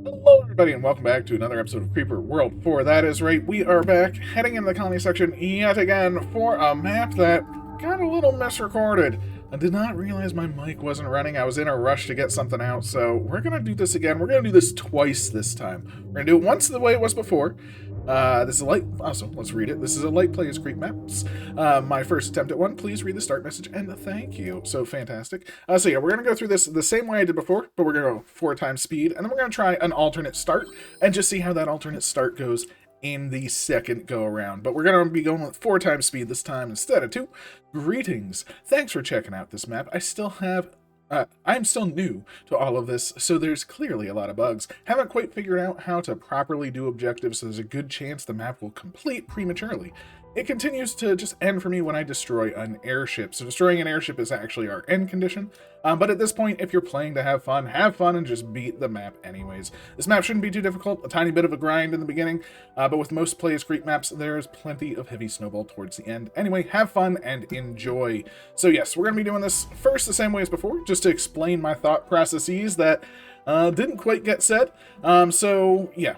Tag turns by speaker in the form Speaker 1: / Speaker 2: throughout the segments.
Speaker 1: Hello, everybody, and welcome back to another episode of Creeper World 4. That is right, we are back, heading in the colony section yet again for a map that got a little misrecorded. I did not realize my mic wasn't running. I was in a rush to get something out, so we're going to do this again. We're going to do this twice this time. We're going to do it once the way it was before. This is a light. Also, let's read it. This is a light play as Creep Maps. My first attempt at one. Please read the start message and thank you. So fantastic. So yeah, we're gonna go through this the same way I did before, but we're gonna go 4 times speed, and then we're gonna try an alternate start and just see how that alternate start goes in the second go around. But we're gonna be going with 4 times speed this time instead of 2. Greetings. Thanks for checking out this map. I'm still new to all of this, so there's clearly a lot of bugs. Haven't quite figured out how to properly do objectives, so there's a good chance the map will complete prematurely. It continues to just end for me when I destroy an airship. So destroying an airship is actually our end condition. But at this point, if you're playing to have fun and just beat the map anyways. This map shouldn't be too difficult, a tiny bit of a grind in the beginning, but with most Play as Creep maps, there's plenty of heavy snowball towards the end. Anyway, have fun and enjoy. So yes, we're going to be doing this first the same way as before, just to explain my thought processes that didn't quite get said. So yeah.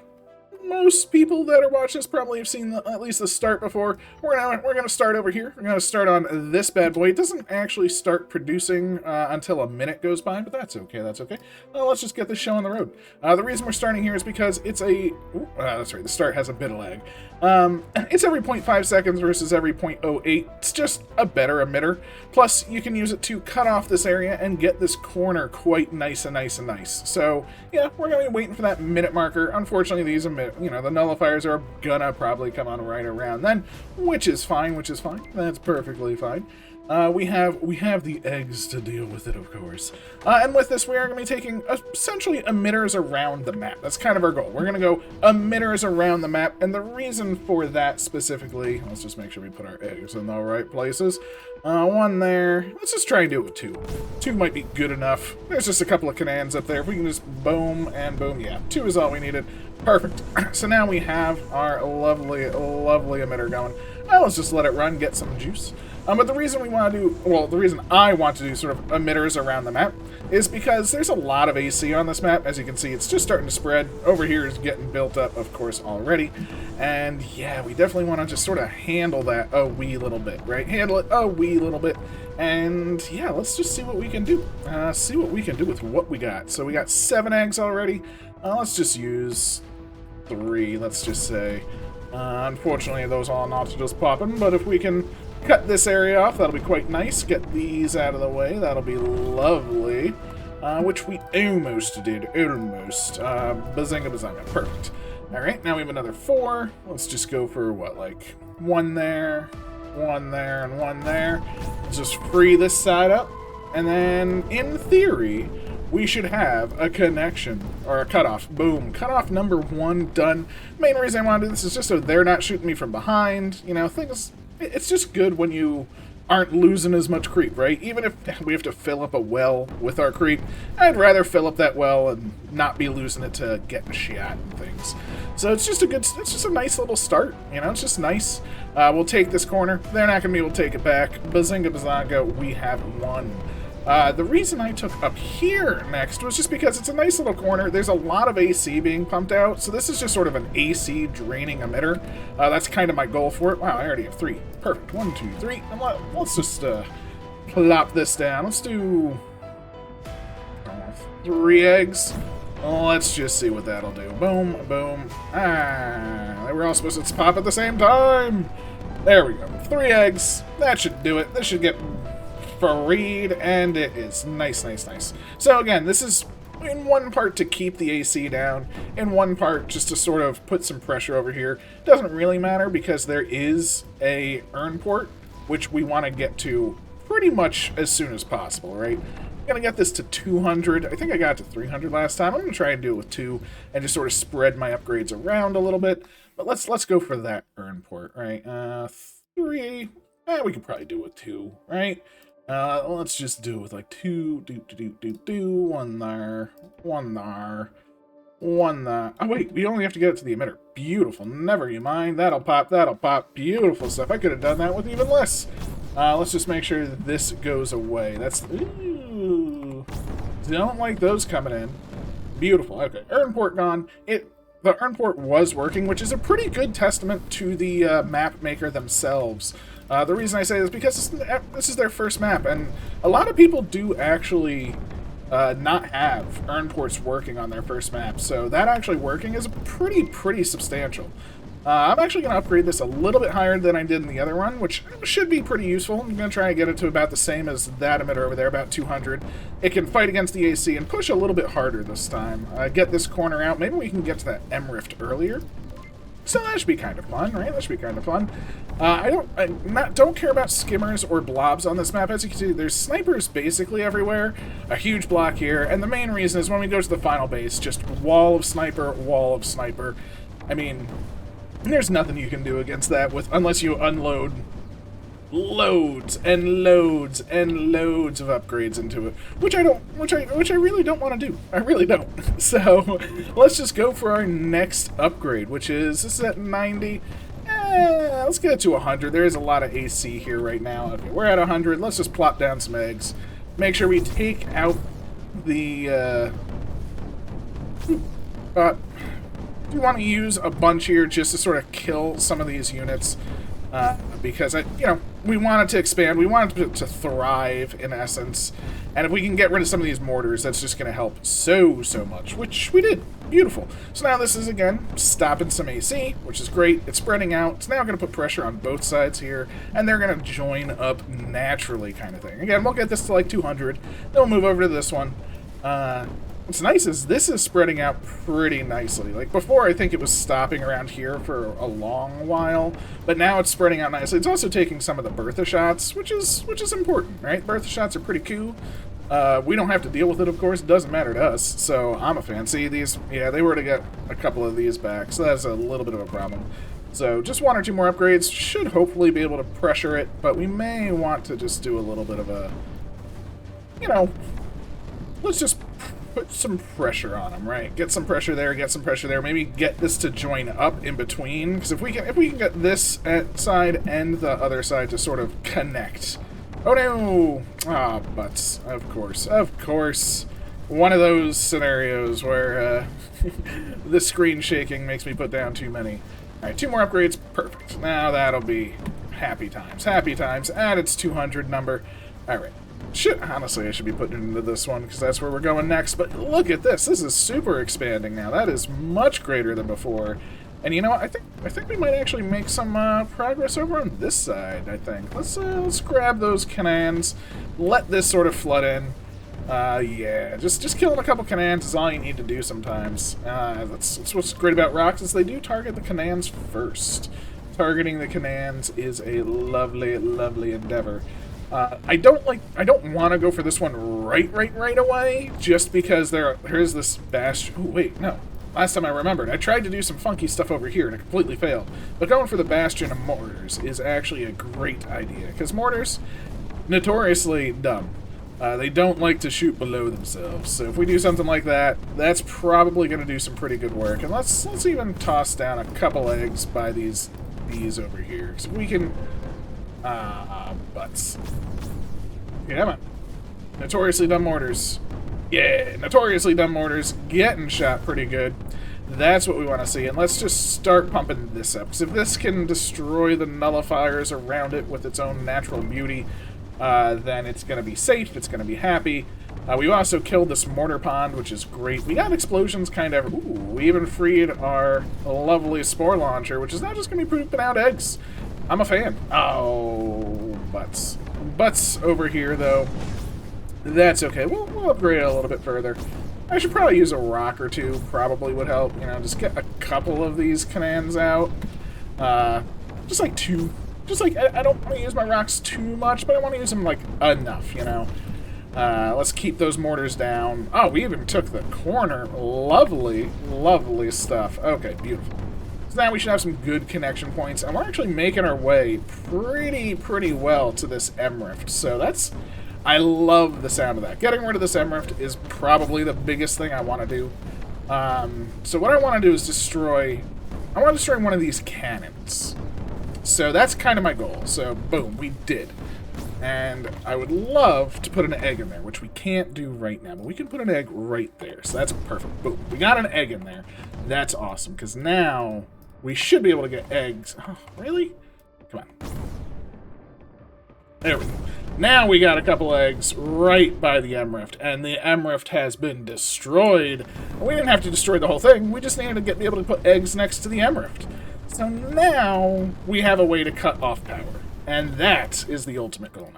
Speaker 1: Most people that are watching this probably have seen at least the start before. We're gonna start over here. We're gonna start on this bad boy. It doesn't actually start producing until a minute goes by, but that's okay. That's okay. Let's just get this show on the road. The reason we're starting here is because it's a. That's right. The start has a bit of lag. It's every 0.5 seconds versus every 0.08. It's just a better emitter. Plus, you can use it to cut off this area and get this corner quite nice and nice and nice. So yeah, we're gonna be waiting for that minute marker. Unfortunately, these emit. The nullifiers are gonna probably come on right around then, which is fine. That's perfectly fine. We have the eggs to deal with it, of course. And with this, we are going to be taking essentially emitters around the map. That's kind of our goal. We're going to go emitters around the map, and the reason for that specifically, let's just make sure we put our eggs in the right places. 1 there. Let's just try and do it with 2. 2 might be good enough. There's just a couple of canans up there. If we can just boom and boom, yeah, 2 is all we needed. Perfect. So now we have our lovely emitter going. Let's just let it run, get some juice. But the reason the reason I want to do sort of emitters around the map is because there's a lot of AC on this map. As you can see, it's just starting to spread. Over here is getting built up, of course, already. And yeah, we definitely want to just sort of handle that a wee little bit, right? Handle it a wee little bit. And yeah, let's just see what we can do. See what we can do with what we got. So we got 7 eggs already. Let's just use 3, let's just say. Unfortunately, those are not just popping, but if we can cut this area off, that'll be quite nice. Get these out of the way, that'll be lovely. Which we almost did, almost. Bazinga bazanga, perfect. Alright, now we have another 4. Let's just go for, what, like 1 there, 1 there, and 1 there. Let's just free this side up, and then, in theory, we should have a connection, or a cutoff. Boom. Cutoff number 1 done. Main reason I want to do this is just so they're not shooting me from behind. Things... It's just good when you aren't losing as much creep, right? Even if we have to fill up a well with our creep, I'd rather fill up that well and not be losing it to getting shot and things. So it's just a nice little start, it's just nice. We'll take this corner. They're not going to be able to take it back. Bazinga bazanga, we have won. The reason I took up here next was just because it's a nice little corner. There's a lot of AC being pumped out, so this is just sort of an AC draining emitter. That's kind of my goal for it. Wow, I already have 3. Perfect. 1, 2, 3. And let's just plop this down. Let's do 3 eggs. Let's just see what that'll do. Boom, boom. They were all supposed to pop at the same time. There we go. 3 eggs. That should do it. This should get freed, and it is nice. So again, this is in one part to keep the AC down, in one part just to sort of put some pressure over here. Doesn't really matter because there is a urn port, which we want to get to pretty much as soon as possible, right? I'm gonna get this to 200. I think I got it to 300 last time. I'm gonna try and do it with 2 and just sort of spread my upgrades around a little bit. But let's go for that urn port, right? 3. We could probably do it with 2, right? Let's just do it with like 2, 1 there, 1 there, 1 there. Oh wait, we only have to get it to the emitter. Beautiful, never you mind. That'll pop, beautiful stuff. I could have done that with even less. Let's just make sure that this goes away. That's, ooh, don't like those coming in. Beautiful. Okay, Urnport gone. The Urnport was working, which is a pretty good testament to the map maker themselves. The reason I say this is because this is their first map, and a lot of people do actually not have Urnports working on their first map, so that actually working is pretty substantial. I'm actually going to upgrade this a little bit higher than I did in the other one, which should be pretty useful. I'm going to try and get it to about the same as that emitter over there, about 200. It can fight against the AC and push a little bit harder this time. Get this corner out. Maybe we can get to that M-Rift earlier. So that should be kind of fun, right? That should be kind of fun. I don't care about skimmers or blobs on this map. As you can see, there's snipers basically everywhere. A huge block here, and the main reason is when we go to the final base, just wall of sniper, wall of sniper. I mean, there's nothing you can do against that unless you unload loads and loads and loads of upgrades into it, which I really don't want to do. I really don't. So let's just go for our next upgrade, which is this is at 90. Let's get it to 100. There is a lot of AC here right now. Okay, we're at 100. Let's just plop down some eggs. Make sure we take out the we want to use a bunch here just to sort of kill some of these units, because we want it to expand, we want it to thrive in essence, and if we can get rid of some of these mortars, that's just going to help so much, which we did. Beautiful. So now this is again stopping some AC, which is great. It's spreading out. It's now going to put pressure on both sides here, and they're going to join up naturally, kind of thing. Again, we'll get this to like 200. Then we'll move over to this one. What's nice is this is spreading out pretty nicely. Like before, I think it was stopping around here for a long while, but now it's spreading out nicely. It's also taking some of the Bertha shots, which is important, right? Bertha shots are pretty cool. We don't have to deal with it, of course. It doesn't matter to us, so I'm a fan. See, these, yeah, they were to get a couple of these back, so that's a little bit of a problem. So just 1 or 2 more upgrades should hopefully be able to pressure it, but we may want to just do a little bit of a, let's just put some pressure on them, right? Get some pressure there, get some pressure there. Maybe get this to join up in between, because if we can get this side and the other side to sort of connect. Oh no! Ah, butts. Of course. One of those scenarios where the screen shaking makes me put down too many. Alright, 2 more upgrades. Perfect. Now that'll be happy times. Happy times at its 200 number. Alright. Honestly, I should be putting it into this one because that's where we're going next. But look at this. This is super expanding now. That is much greater than before. And you know what? I think we might actually make some progress over on this side, I think. Let's grab those cannons. Let this sort of flood in. Yeah, just killing a couple cannons is all you need to do sometimes. That's what's great about rocks is they do target the cannons first. Targeting the cannons is a lovely endeavor. I don't want to go for this one right away, just because here's this bastion. Oh wait, no. Last time I remembered, I tried to do some funky stuff over here and it completely failed. But going for the bastion of mortars is actually a great idea, because mortars, notoriously dumb. They don't like to shoot below themselves. So if we do something like that, that's probably going to do some pretty good work. And let's even toss down a couple eggs by these over here. So we can. Butts. Come on. Notoriously dumb mortars. Yeah, notoriously dumb mortars getting shot pretty good. That's what we want to see. And let's just start pumping this up. Because if this can destroy the nullifiers around it with its own natural beauty, then it's going to be safe. It's going to be happy. We also killed this mortar pond, which is great. We got explosions kind of. Ooh, we even freed our lovely spore launcher, which is now just going to be pooping out eggs. I'm a fan. Oh, butts. Butts over here, though. That's okay. We'll upgrade it a little bit further. I should probably use a rock or two. Probably would help. Just get a couple of these cannons out. Just like 2. Just like, I don't want to use my rocks too much, but I want to use them, like, enough, Let's keep those mortars down. Oh, we even took the corner. Lovely stuff. Okay, beautiful. So now we should have some good connection points, and we're actually making our way pretty well to this M-Rift. So that's... I love the sound of that. Getting rid of this M-Rift is probably the biggest thing I want to do. So what I want to do is destroy... I want to destroy one of these cannons. So that's kind of my goal. So, boom, we did. And I would love to put an egg in there, which we can't do right now, but we can put an egg right there. So that's perfect. Boom. We got an egg in there. That's awesome, because now we should be able to get eggs. Oh, really? Come on. There we go. Now we got a couple eggs right by the M Rift, and the M Rift has been destroyed. We didn't have to destroy the whole thing. We just needed to be able to put eggs next to the M Rift. So now we have a way to cut off power. And that is the ultimate goal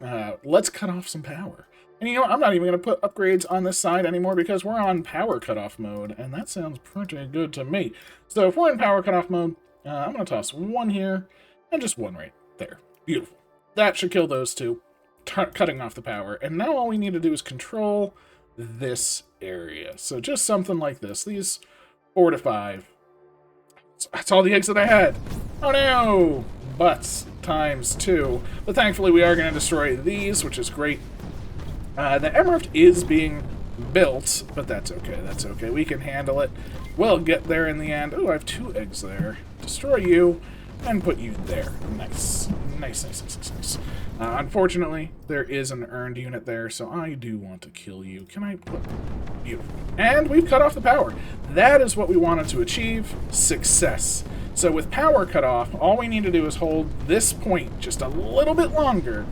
Speaker 1: now. Let's cut off some power. And you know what? I'm not even going to put upgrades on this side anymore because we're on power cutoff mode. And that sounds pretty good to me. So if we're in power cutoff mode, I'm going to toss one here and just one right there. Beautiful. That should kill those two, cutting off the power. And now all we need to do is control this area. So just something like this. These 4 to 5. That's all the eggs that I had. Oh no! Butts times 2. But thankfully we are going to destroy these, which is great. The M Rift is being built, but that's okay. That's okay. We can handle it. We'll get there in the end. Oh, I have 2 eggs there. Destroy you and put you there. Nice. Nice, nice, nice, nice, nice. Unfortunately, there is an earned unit there, so I do want to kill you. Can I put... Beautiful. And we've cut off the power. That is what we wanted to achieve. Success. So with power cut off, all we need to do is hold this point just a little bit longer,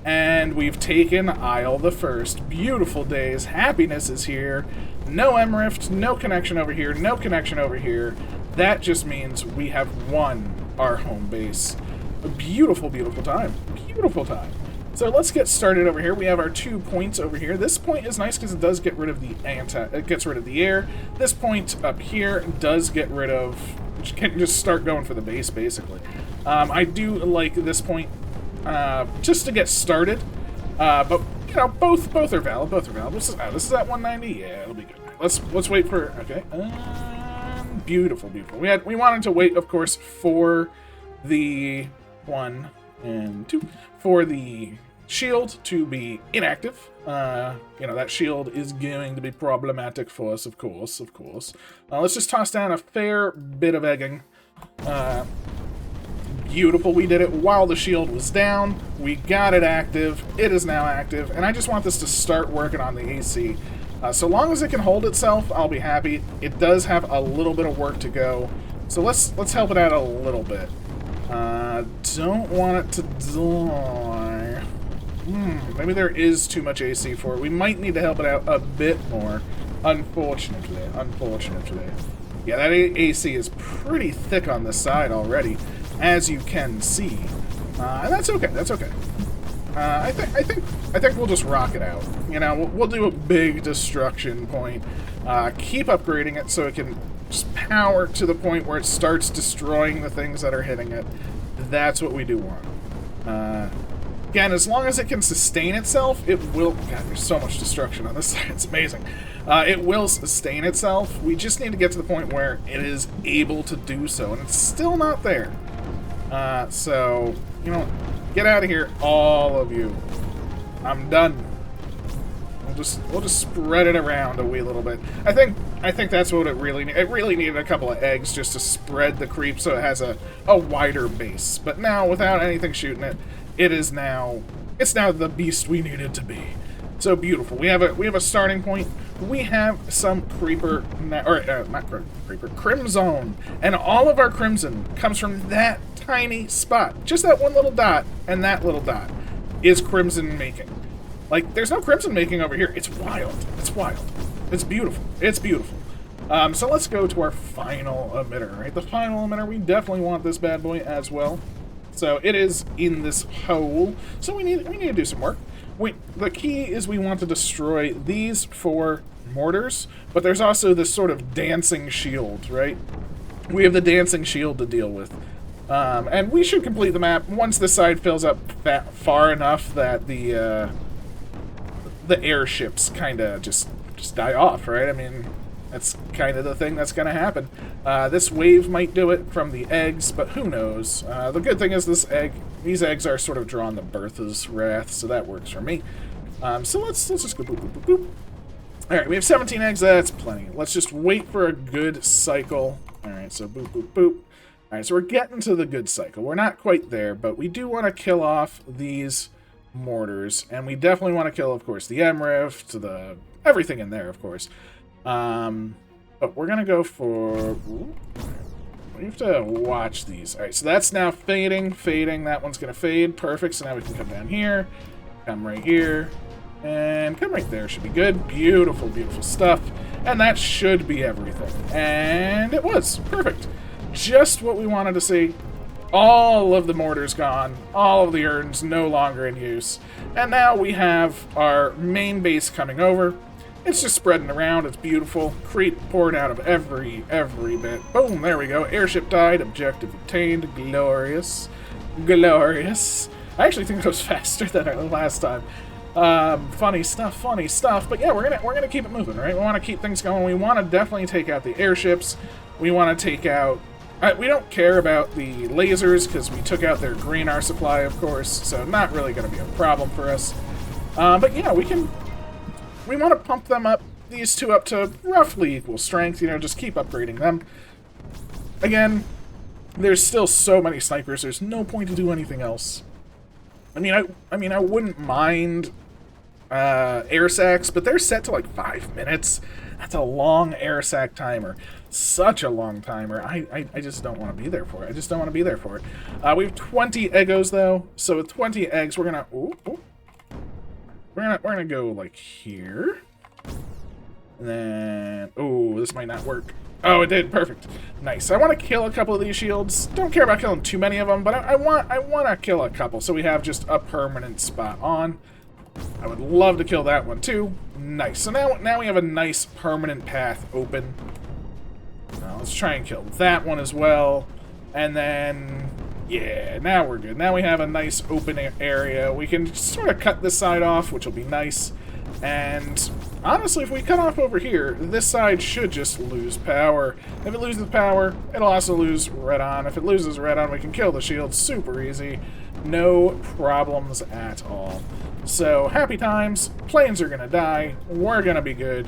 Speaker 1: and we've taken Isle the First. Beautiful days. Happiness is here. No M Rift, no connection over here, no connection over here. That just means we have won our home base. A beautiful, beautiful time. Beautiful time. So let's get started over here. We have our 2 points over here. This point is nice because it does get rid of the it gets rid of the air. This point up here does get rid of... You can just start going for the base, basically. I do like this point just to get started. But, you know, both are valid. Both are valid. This is at 190. Yeah, it'll be good. Let's wait for... Okay. Beautiful, beautiful. We wanted to wait, of course, for the 1 and 2 for the shield to be inactive. You know, that shield is going to be problematic for us, of course. Let's just toss down a fair bit of egging. Beautiful. We did it while the shield was down. We got it active. It is now active, and I just want this to start working on the AC. So long as it can hold itself, I'll be happy. It does have a little bit of work to go, so let's help it out a little bit. Don't want it to die. Maybe there is too much AC for it. We might need to help it out a bit more. Unfortunately. Yeah, that AC is pretty thick on this side already, as you can see. And that's okay. That's okay. I think we'll just rock it out. You know, we'll do a big destruction point. Keep upgrading it so it can just power to the point where it starts destroying the things that are hitting it. That's what we do want. Again, as long as it can sustain itself, it will... God, there's so much destruction on this side. It's amazing. It will sustain itself. We just need to get to the point where it is able to do so, and it's still not there. So, you know, get out of here, all of you. I'm done. We'll just spread it around a wee little bit. I think that's what it really needed. It really needed a couple of eggs just to spread the creep so it has a wider base. But now, without anything shooting it, it's now the beast we needed to be. So beautiful. We have a starting point. We have some creeper, not creeper, crimson, and all of our crimson comes from that tiny spot. Just that one little dot, and that little dot is crimson making. Like, there's no crimson making over here. It's wild. It's wild. It's beautiful. It's beautiful. So let's go to our final emitter, right? The final emitter, we definitely want this bad boy as well. So it is in this hole. So we need to do some work. The key is we want to destroy these 4 mortars, but there's also this sort of dancing shield, right? We have the dancing shield to deal with. And we should complete the map once this side fills up far enough that the airships kind of just die off, right? I mean, that's kind of the thing that's going to happen. This wave might do it from the eggs, but who knows? The good thing is these eggs are sort of drawn to Bertha's wrath, so that works for me. So let's just go boop, boop, boop, boop. All right, we have 17 eggs. That's plenty. Let's just wait for a good cycle. All right, so boop, boop, boop. All right, so we're getting to the good cycle. We're not quite there, but we do want to kill off these mortars, and we definitely want to kill, of course, the MRIF, the everything in there, of course. But we're gonna go for. Ooh, we have to watch these. All right, so that's now fading. That one's gonna fade. Perfect. So now we can come down here, come right here, and come right there. Should be good. Beautiful, beautiful stuff. And that should be everything. And it was perfect. Just what we wanted to see. All of the mortars gone, all of the urns no longer in use, and now we have our main base coming over. It's just spreading around, it's beautiful. Creep poured out of every bit. Boom, there we go. Airship died, objective obtained. Glorious. Glorious. I actually think it was faster than last time. Funny stuff, but yeah, we're gonna keep it moving, right? We want to keep things going. We want to definitely take out the airships. We want to take out. We don't care about the lasers because we took out their green R supply, of course, so not really going to be a problem for us. But yeah, we want to pump them up, these two up to roughly equal strength. You know, just keep upgrading them. Again, there's still so many snipers. There's no point to do anything else. I mean, I wouldn't mind air sacs, but they're set to like 5 minutes. That's a long air sac timer. Such a long timer. I just don't want to be there for it. I just don't want to be there for it. We have 20 Eggos though, so with 20 eggs, we're gonna we're gonna go like here, and then this might not work. Oh, it did. Perfect. Nice. I want to kill a couple of these shields. Don't care about killing too many of them, but I want to kill a couple, so we have just a permanent spot on. I would love to kill that one too. Nice. So now we have a nice permanent path open. Now let's try and kill that one as well. And then, yeah, now we're good. Now we have a nice open area. We can sort of cut this side off, which will be nice. And honestly, if we cut off over here, this side should just lose power. If it loses power, it'll also lose red on. If it loses red on, we can kill the shield super easy. No problems at all. So, happy times. Planes are gonna die. We're gonna be good.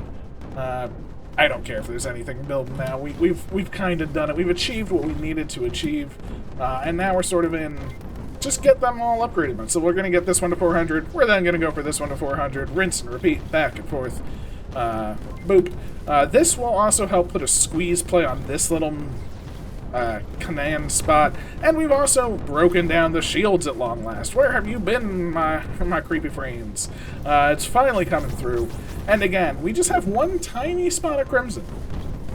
Speaker 1: I don't care if there's anything building now. We've kind of done it. We've achieved what we needed to achieve, and now we're sort of in. Just get them all upgraded. So we're gonna get this one to 400. We're then gonna go for this one to 400. Rinse and repeat, back and forth. Boop. This will also help put a squeeze play on this little command spot, and we've also broken down the shields at long last. Where have you been, my creepy frames? It's finally coming through, and again, we just have one tiny spot of crimson,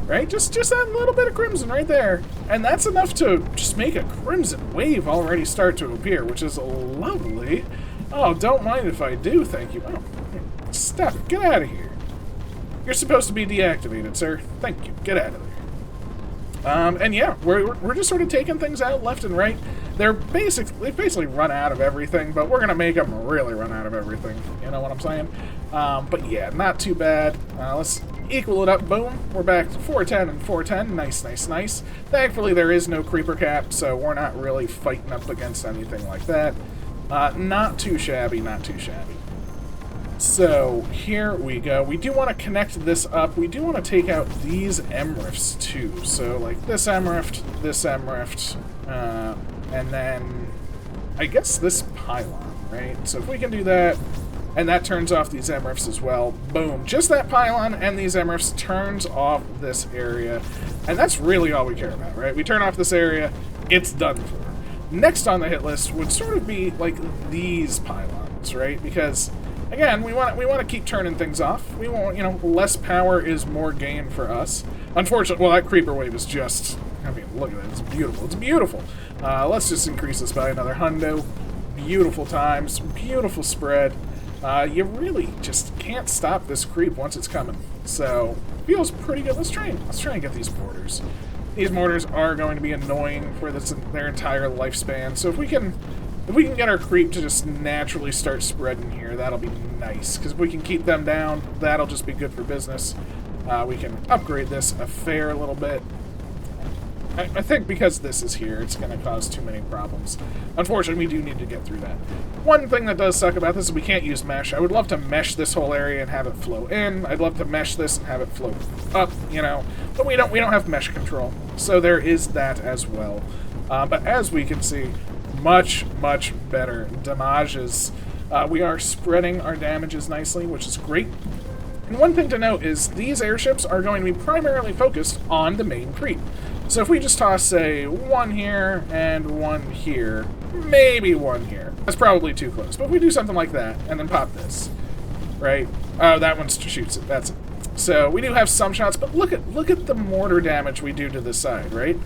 Speaker 1: right? Just that little bit of crimson right there, and that's enough to just make a crimson wave already start to appear, which is lovely. Oh, don't mind if I do, thank you. Oh, stop it, get out of here. You're supposed to be deactivated, sir. Thank you, get out of there. And yeah, we're just sort of taking things out left and right. They've basically run out of everything, but we're gonna make them really run out of everything. You know what I'm saying? But yeah, not too bad. Let's equal it up. Boom. We're back to 410 and 410. Nice, nice, nice. Thankfully, there is no creeper cap, so we're not really fighting up against anything like that. Not too shabby, not too shabby. So, here we go. We do want to connect this up. We do want to take out these MRIFs too. So, like this MRIF, and then I guess this pylon, right? So if we can do that, and that turns off these MRIFs as well, boom. Just that pylon and these MRIFs turns off this area. And that's really all we care about, right? We turn off this area, it's done for. Next on the hit list would sort of be like these pylons, right? Because again, we want to keep turning things off. We want, you know, less power is more gain for us. Unfortunately, well, that creeper wave is just, I mean, look at that. It's beautiful. It's beautiful. Let's just increase this by another hundo. Beautiful times. Beautiful spread. You really just can't stop this creep once it's coming. So, feels pretty good. Let's try and get these mortars. These mortars are going to be annoying for their entire lifespan. So if we can get our creep to just naturally start spreading here, that'll be nice. Because if we can keep them down, that'll just be good for business. We can upgrade this a fair little bit. I think because this is here, it's going to cause too many problems. Unfortunately, we do need to get through that. One thing that does suck about this is we can't use mesh. I would love to mesh this whole area and have it flow in. I'd love to mesh this and have it flow up, you know. But we don't have mesh control. So there is that as well. But as we can see, much, much better damages. We are spreading our damages nicely, which is great. And one thing to note is these airships are going to be primarily focused on the main creep. So if we just toss, say, one here and one here, maybe one here. That's probably too close. But if we do something like that and then pop this, right? Oh, that one shoots it. That's it. So we do have some shots, but look at the mortar damage we do to the side, right?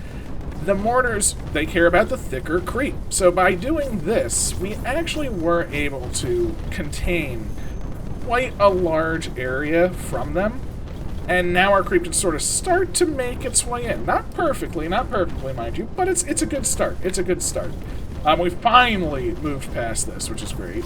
Speaker 1: The mortars, they care about the thicker creep. So by doing this, we actually were able to contain quite a large area from them. And now our creep can sort of start to make its way in. Not perfectly, mind you, but it's a good start. It's a good start. We finally moved past this, which is great.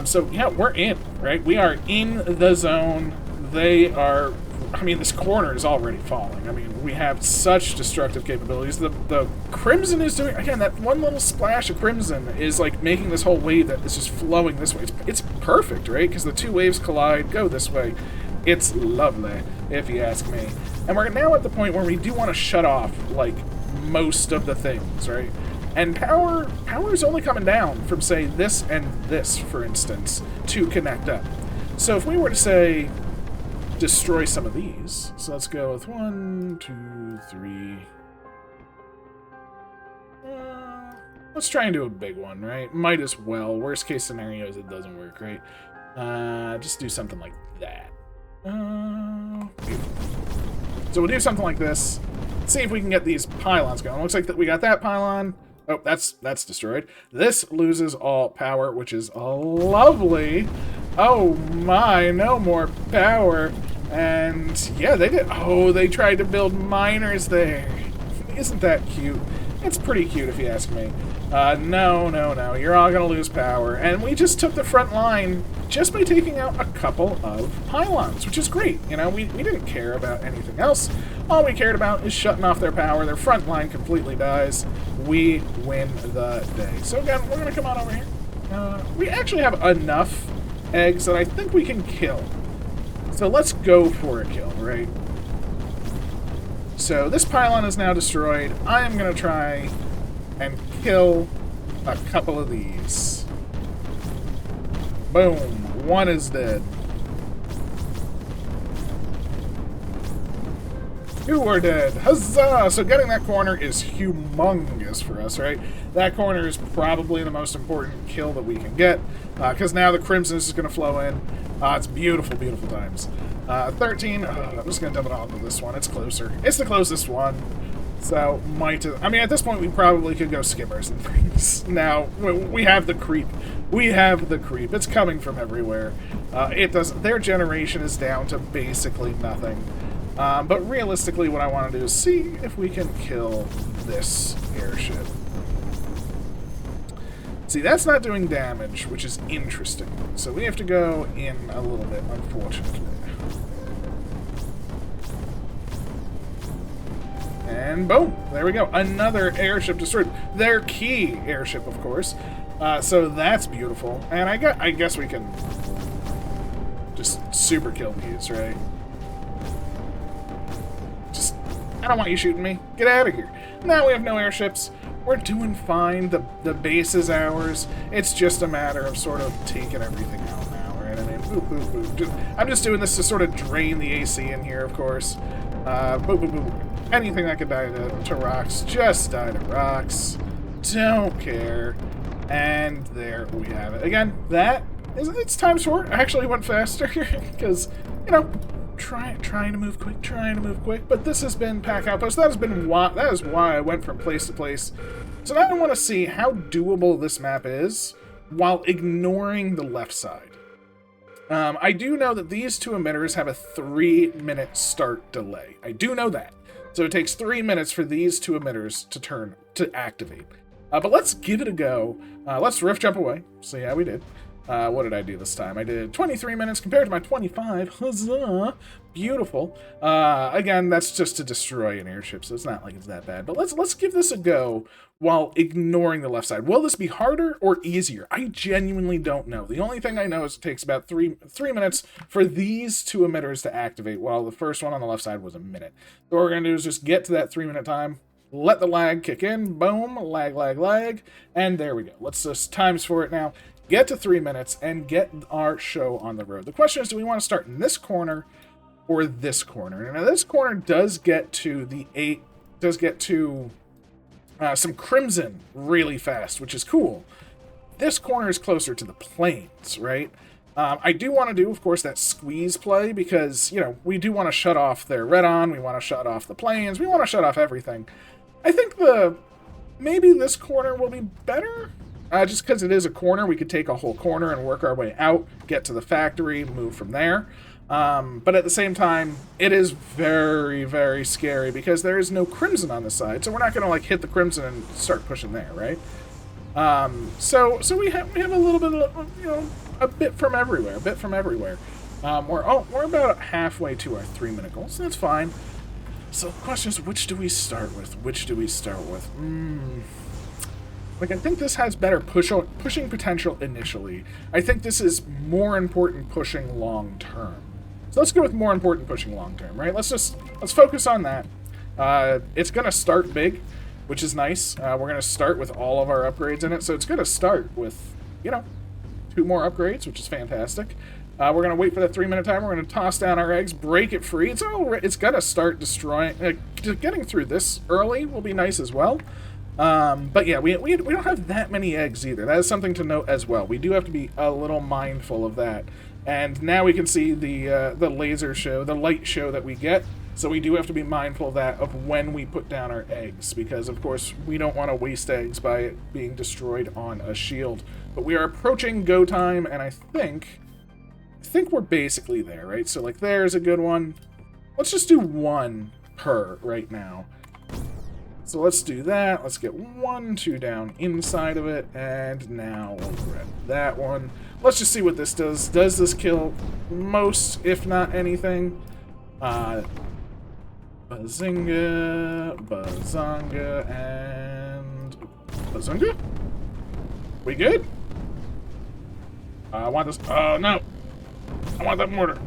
Speaker 1: So, yeah, we're in, right? We are in the zone. They are... I mean, this corner is already falling. I mean, we have such destructive capabilities. The Crimson is doing... Again, that one little splash of Crimson is, like, making this whole wave that is just flowing this way. It's perfect, right? Because the two waves collide, go this way. It's lovely, if you ask me. And we're now at the point where we do want to shut off, like, most of the things, right? And power is only coming down from, say, this and this, for instance, to connect up. So if we were to, say, destroy some of these, so let's go with 1, 2, 3. Let's try and do a big one, right? Might as well. Worst case scenario is it doesn't work, right? Just do something like that. So we'll do something like this. See if we can get these pylons going. Looks like that we got that pylon. Oh, that's destroyed. This loses all power, which is lovely. Oh my, no more power. And yeah, they did. Oh, they tried to build miners there. Isn't that cute? It's pretty cute if you ask me. No. You're all gonna lose power. And we just took the front line just by taking out a couple of pylons, which is great. You know, we didn't care about anything else. All we cared about is shutting off their power. Their front line completely dies. We win the day. So again, we're gonna come on over here. We actually have enough eggs that I think we can kill. So let's go for a kill, right? So this pylon is now destroyed. I am going to try and kill a couple of these. Boom. One is dead. Two are dead. Huzzah! So getting that corner is humongous for us, right? That corner is probably the most important kill that we can get, because now the Crimson is going to flow in. It's beautiful, beautiful times. 13, I'm just going to dump it onto this one. It's closer. It's the closest one. So, I mean, at this point, we probably could go skimmers and things. Now, we have the creep. We have the creep. It's coming from everywhere. Their generation is down to basically nothing. But realistically, what I want to do is see if we can kill this airship. See, that's not doing damage, which is interesting. So we have to go in a little bit, unfortunately. And boom! There we go. Another airship destroyed. Their key airship, of course. So that's beautiful. And I guess we can just super kill these, right? I don't want you shooting me. Get out of here. Now we have no airships. We're doing fine. The base is ours. It's just a matter of sort of taking everything out now, right? I mean, I'm just doing this to sort of drain the AC in here, of course. Anything that could die to rocks, just die to rocks. Don't care. And there we have it. Again, it's times 4. I actually went faster because, you know, trying to move quick, but this has been Pack Outpost. That is why I went from place to place. So now I want to see how doable this map is while ignoring the left side. I do know that these two emitters have a 3-minute start delay. I do know that. So it takes 3 minutes for these two emitters to activate. But let's give it a go. Let's rift jump away. See how we did. What did I do this time? I did 23 minutes compared to my 25. Huzzah! Beautiful. Again, that's just to destroy an airship, so it's not like it's that bad. But let's give this a go while ignoring the left side. Will this be harder or easier? I genuinely don't know. The only thing I know is it takes about three minutes for these two emitters to activate, while the first one on the left side was a minute. So what we're going to do is just get to that 3-minute time, let the lag kick in. Boom, lag, lag, lag. And there we go. Let's just times for it now. Get to 3 minutes and get our show on the road. The question is, do we want to start in this corner or this corner? Now, this corner does get to some crimson really fast, which is cool. This corner is closer to the plains, right? I do want to do, of course, that squeeze play because, you know, we do want to shut off their Redon, we want to shut off the plains, we want to shut off everything. I think maybe this corner will be better. Just because it is a corner, we could take a whole corner and work our way out, get to the factory, move from there. But at the same time, it is very, very scary because there is no crimson on the side, so we're not going to like hit the crimson and start pushing there, right? So we have a little bit of, you know, a bit from everywhere, we're about halfway to our 3 minute goal, so that's fine. So the question is, which do we start with? Like, I think this has better pushing potential initially. I think this is more important pushing long term. So let's go with more important pushing long term, right? Let's focus on that. It's gonna start big, which is nice. We're gonna start with all of our upgrades in it, so it's gonna start with, you know, 2 more upgrades, which is fantastic. We're going to wait for that 3 minute timer. We're going to toss down our eggs, break it free. It's going to start destroying. Getting through this early will be nice as well. But yeah, we don't have that many eggs either. That is something to note as well. We do have to be a little mindful of that. And now we can see the laser show, the light show that we get. So we do have to be mindful of that, of when we put down our eggs, because of course we don't want to waste eggs by it being destroyed on a shield. But we are approaching go time, and I think we're basically there, right? So like there's a good one. Let's just do 1 per right now. So let's do that. Let's get 1, 2 down inside of it, and now we'll grab that one. Let's just see what this does. Does this kill most, if not anything? Bazinga, Bazanga, and Bazunga? We good? I want this. Oh, no. I want that mortar.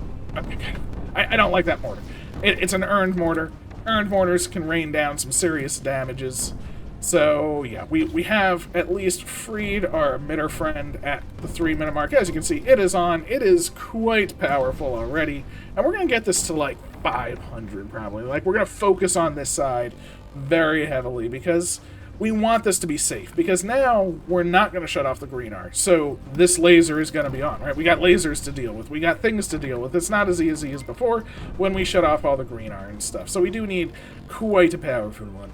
Speaker 1: I don't like that mortar. It's an earned mortar. Earned mortars can rain down some serious damages. So, yeah, we have at least freed our emitter friend at the 3 minute mark. As you can see, it is on. It is quite powerful already. And we're going to get this to like 500 probably. Like, we're going to focus on this side very heavily because we want this to be safe. Because now we're not going to shut off the green arc. So this laser is going to be on, right? We got lasers to deal with. We got things to deal with. It's not as easy as before when we shut off all the green arc and stuff. So we do need quite a powerful one.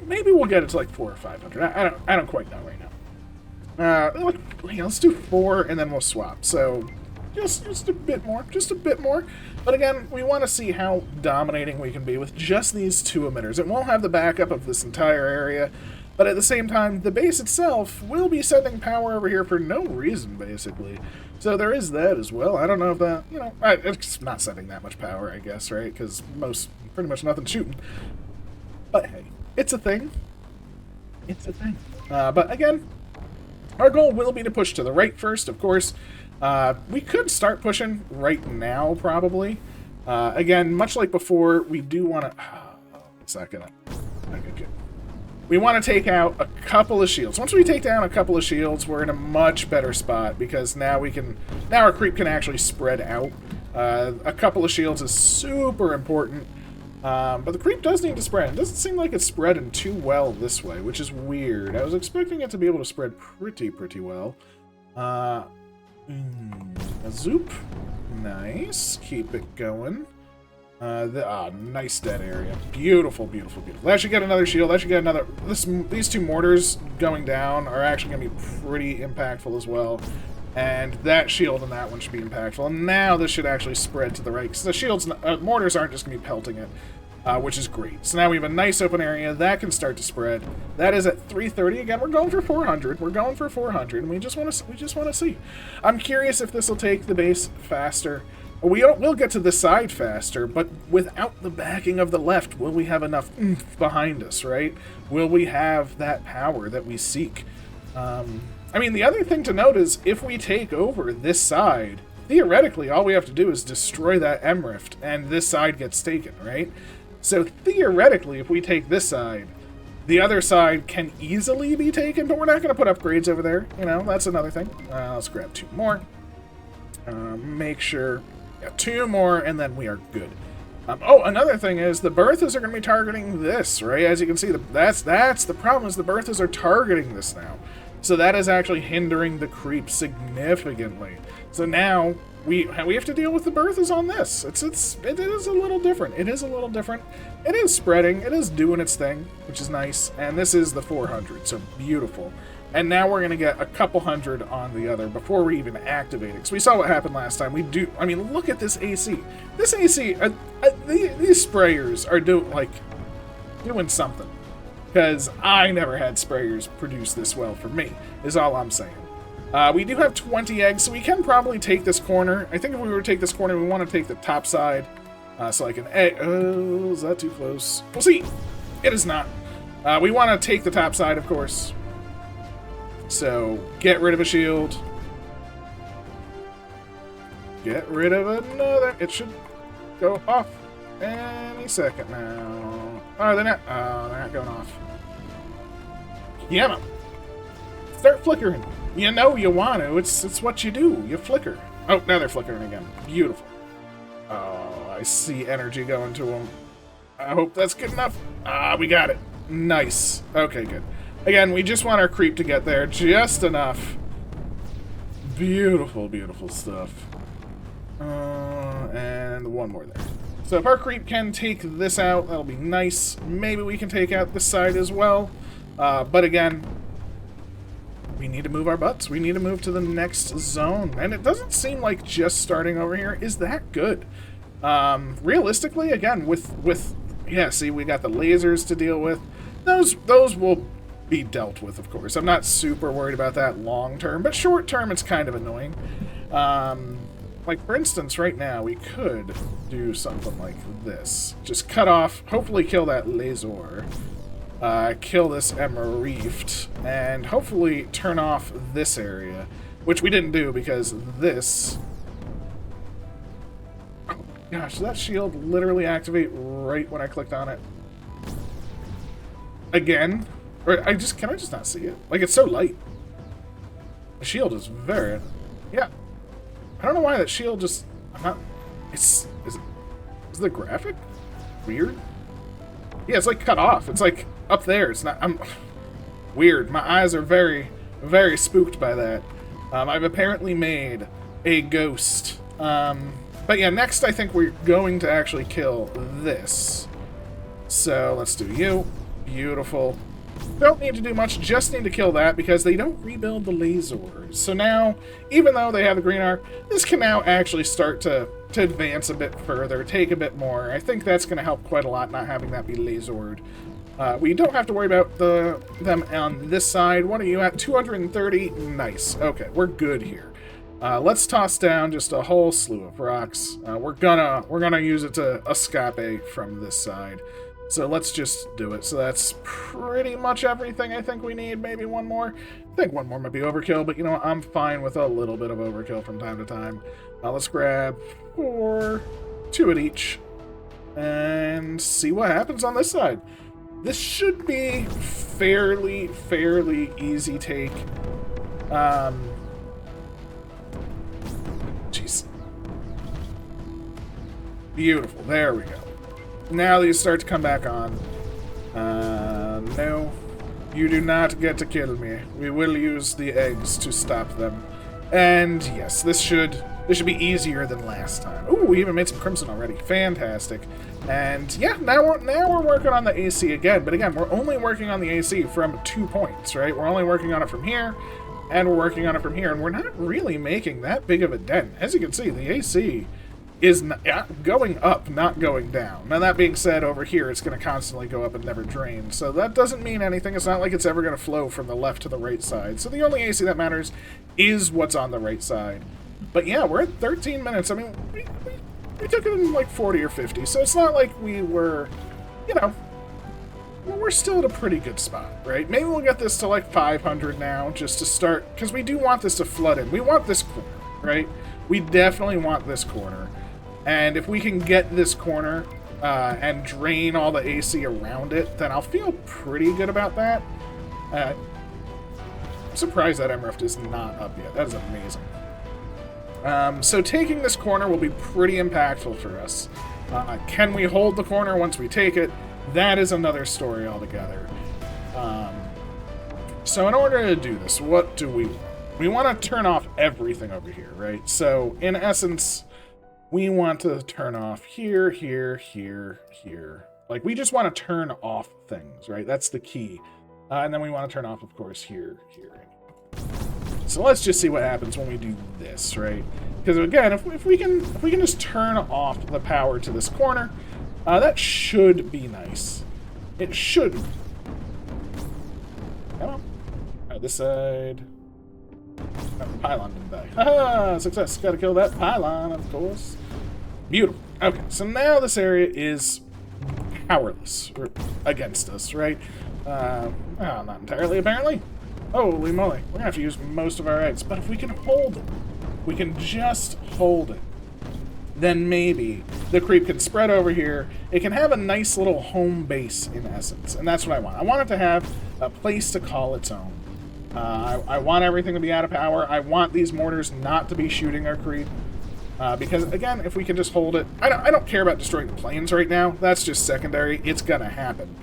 Speaker 1: Maybe we'll get it to like 400 or 500. I don't quite know right now. Let's do 4 and then we'll swap. So just a bit more, But again, we want to see how dominating we can be with just these 2 emitters. It won't have the backup of this entire area, but at the same time, the base itself will be sending power over here for no reason, basically. So there is that as well. I don't know if that, you know, it's not sending that much power, I guess, right? Because pretty much nothing's shooting. But hey. It's a thing. But again, our goal will be to push to the right first, of course. We could start pushing right now, probably. Again, much like before, we do want to... it's not gonna... Okay. We want to take out a couple of shields. Once we take down a couple of shields, we're in a much better spot, because now our creep can actually spread out. A couple of shields is super important. But the creep does need to spread. It doesn't seem like it's spreading too well this way, which is weird. I was expecting it to be able to spread pretty well. A zoop. Nice. Keep it going. Nice dead area. Beautiful. That should get another shield. That should get another... These 2 mortars going down are actually going to be pretty impactful as well. And that shield and that one should be impactful. And now this should actually spread to the right, because the mortars aren't just going to be pelting it, which is great. So now we have a nice open area. That can start to spread. That is at 330. Again, we're going for 400. And we just want to see. I'm curious if this will take the base faster. We'll get to the side faster, but without the backing of the left, will we have enough oomph behind us, right? Will we have that power that we seek? I mean, the other thing to note is, if we take over this side, theoretically, all we have to do is destroy that M-Rift, and this side gets taken, right? So theoretically, if we take this side, The other side can easily be taken, but we're not going to put upgrades over there. You know, that's another thing. Let's grab 2 more. Make sure... Yeah, 2 more, and then we are good. Oh, another thing is the Berthas are going to be targeting this, right? As you can see, that's the problem, is the Berthas are targeting this now. So that is actually hindering the creep significantly. So now we have to deal with the Berthas on this. It is a little different. It is a little different. It is spreading. It is doing its thing, which is nice. And this is the 400, so beautiful. And now we're going to get a couple hundred on the other before we even activate it. Because we saw what happened last time. I mean, look at this AC. This AC, these sprayers are doing something. Because I never had sprayers produce this well for me, is all I'm saying. We do have 20 eggs, so we can probably take this corner. I think if we were to take this corner, we want to take the top side. So like an egg. Oh, is that too close? We'll see. It is not. We want to take the top side, of course. So, get rid of a shield. Get rid of another. It should go off any second now. Oh, they're not going off. Yeah, start flickering. You know you want to. It's what you do. You flicker. Oh, now they're flickering again. Beautiful. Oh, I see energy going to them. I hope that's good enough. We got it. Nice. Okay, good. Again, we just want our creep to get there just enough. Beautiful, beautiful stuff. And 1 more there. So if our creep can take this out, that'll be nice. Maybe we can take out this side as well. But again, we need to move our butts. We need to move to the next zone. And it doesn't seem like just starting over here is that good. Realistically, again, yeah, see, we got the lasers to deal with. Those will be dealt with, of course. I'm not super worried about that long term, but short term it's kind of annoying. Like, for instance, right now we could do something like this. Just cut off, hopefully kill that laser, kill this Emerifed, and hopefully turn off this area, which we didn't do because this... Oh gosh, did that shield literally activate right when I clicked on it? Again? Or can I just not see it? Like, it's so light. The shield is very... Yeah. I don't know why that shield just... I'm not... Is the graphic weird? Yeah, it's like cut off. It's like up there. It's not... Weird. My eyes are very, very spooked by that. I've apparently made a ghost. But yeah, next I think we're going to actually kill this. So, let's do you. Beautiful. Don't need to do much, just need to kill that because they don't rebuild the lasers. So now, even though they have the green arc, this can now actually start to advance a bit further, take a bit more. I think that's going to help quite a lot, not having that be lasered. We don't have to worry about them on this side. What are you at? 230? Nice. Okay, we're good here. Let's toss down just a whole slew of rocks. We're gonna use it to escape from this side. So let's just do it. So that's pretty much everything I think we need. Maybe 1 more. I think 1 more might be overkill, but you know what? I'm fine with a little bit of overkill from time to time. Let's grab 4, 2 at each, and see what happens on this side. This should be fairly easy take. Jeez. Beautiful. There we go. Now these start to come back on. No. You do not get to kill me. We will use the eggs to stop them. And yes, this should be easier than last time. Ooh, we even made some crimson already. Fantastic. And yeah, now we're working on the AC again. But again, we're only working on the AC from 2 points, right? We're only working on it from here, and we're working on it from here. And we're not really making that big of a dent. As you can see, the AC is going up, not going down. Now, that being said, over here, it's going to constantly go up and never drain. So that doesn't mean anything. It's not like it's ever going to flow from the left to the right side. So the only AC that matters is what's on the right side. But yeah, we're at 13 minutes. I mean, we took it in like 40 or 50. So it's not like we were, you know, we're still at a pretty good spot, right? Maybe we'll get this to like 500 now, just to start, because we do want this to flood in. We want this corner, right? We definitely want this corner. And if we can get this corner, and drain all the AC around it, then I'll feel pretty good about that. I'm surprised that Emrift is not up yet. That is amazing. So taking this corner will be pretty impactful for us. Can we hold the corner once we take it? That is another story altogether. So in order to do this, what do we want? We want to turn off everything over here, right? So in essence, we want to turn off here, here, here, here. Like, we just want to turn off things, right? That's the key. And then we want to turn off, of course, here, here. So let's just see what happens when we do this, right? Because again, if we can just turn off the power to this corner, that should be nice. It should. Come on. This side. Oh, the pylon didn't die. Haha! Success. Gotta kill that pylon, of course. Beautiful. Okay, so now this area is powerless or against us, right? Not entirely, apparently. Holy moly. We're gonna have to use most of our eggs. But if we can hold it, we can just hold it, then maybe the creep can spread over here. It can have a nice little home base, in essence. And that's what I want. I want it to have a place to call its own. I want everything to be out of power. I want these mortars not to be shooting our creep. Because, again, if we can just hold it... I don't care about destroying the planes right now. That's just secondary. It's gonna happen.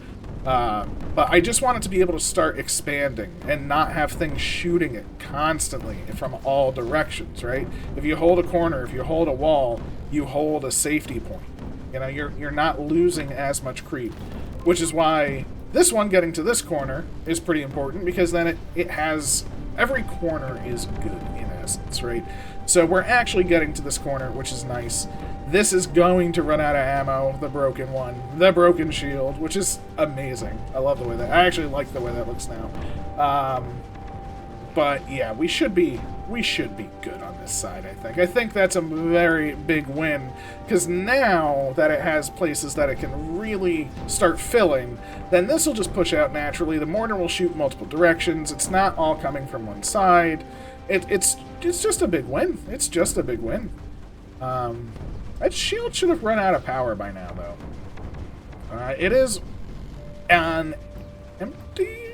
Speaker 1: But I just want it to be able to start expanding and not have things shooting it constantly from all directions, right? If you hold a corner, if you hold a wall, you hold a safety point. You know, you're not losing as much creep, which is why this one getting to this corner is pretty important, because then it has... Every corner is good, in essence, right? So we're actually getting to this corner, which is nice. This is going to run out of ammo, the broken one. The broken shield, which is amazing. I love the way that... I actually like the way that looks now. But yeah, we should be good on this side, I think. I think that's a very big win, because now that it has places that it can really start filling, then this will just push out naturally. The mortar will shoot multiple directions. It's not all coming from one side. It's just a big win. It's just a big win. That shield should have run out of power by now, though. It is an empty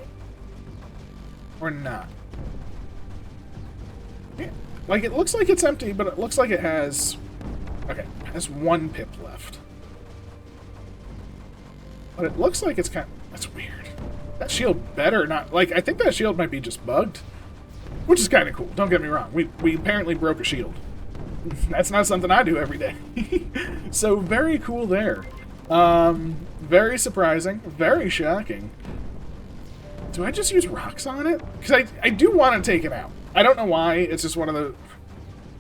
Speaker 1: or not? Yeah, like, it looks like it's empty, but it looks like it has... Okay, it has one pip left. But it looks like it's kind of... That's weird. That shield better not... Like, I think that shield might be just bugged. Which is kind of cool, don't get me wrong. We apparently broke a shield. That's not something I do every day. So, very cool there. Very surprising. Very shocking. Do I just use rocks on it? Because I do want to take it out. I don't know why. It's just one of the...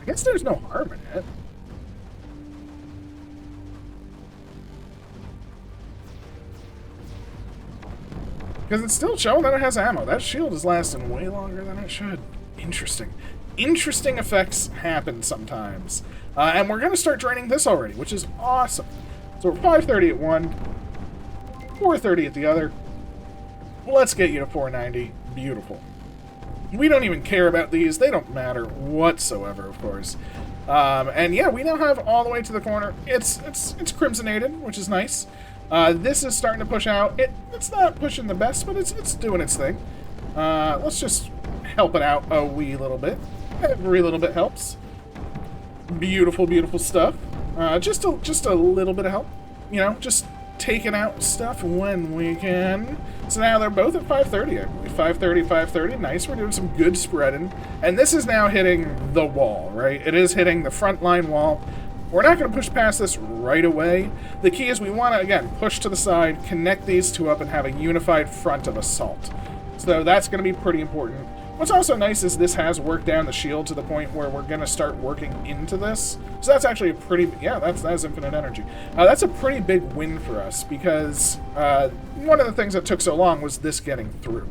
Speaker 1: I guess there's no harm in it. Because it's still showing that it has ammo. That shield is lasting way longer than it should. Interesting. Interesting effects happen sometimes. And we're going to start draining this already, which is awesome. So we're 530 at one, 430 at the other. Let's get you to 490. Beautiful. We don't even care about these. They don't matter whatsoever, of course. And yeah, we now have all the way to the corner. It's crimsonated, which is nice. This is starting to push out. It's not pushing the best, but it's doing its thing. Let's just help it out a wee little bit. Every little bit helps. Beautiful, beautiful stuff. Just a little bit of help. You know, just taking out stuff when we can. So now they're both at 530, I believe. 530, 530. Nice, we're doing some good spreading. And this is now hitting the wall, right? It is hitting the front line wall. We're not going to push past this right away. The key is we want to, again, push to the side, connect these two up, and have a unified front of assault. So that's going to be pretty important. What's also nice is this has worked down the shield to the point where we're going to start working into this. So that's actually a pretty... Yeah, that's infinite energy. That's a pretty big win for us, because one of the things that took so long was this getting through.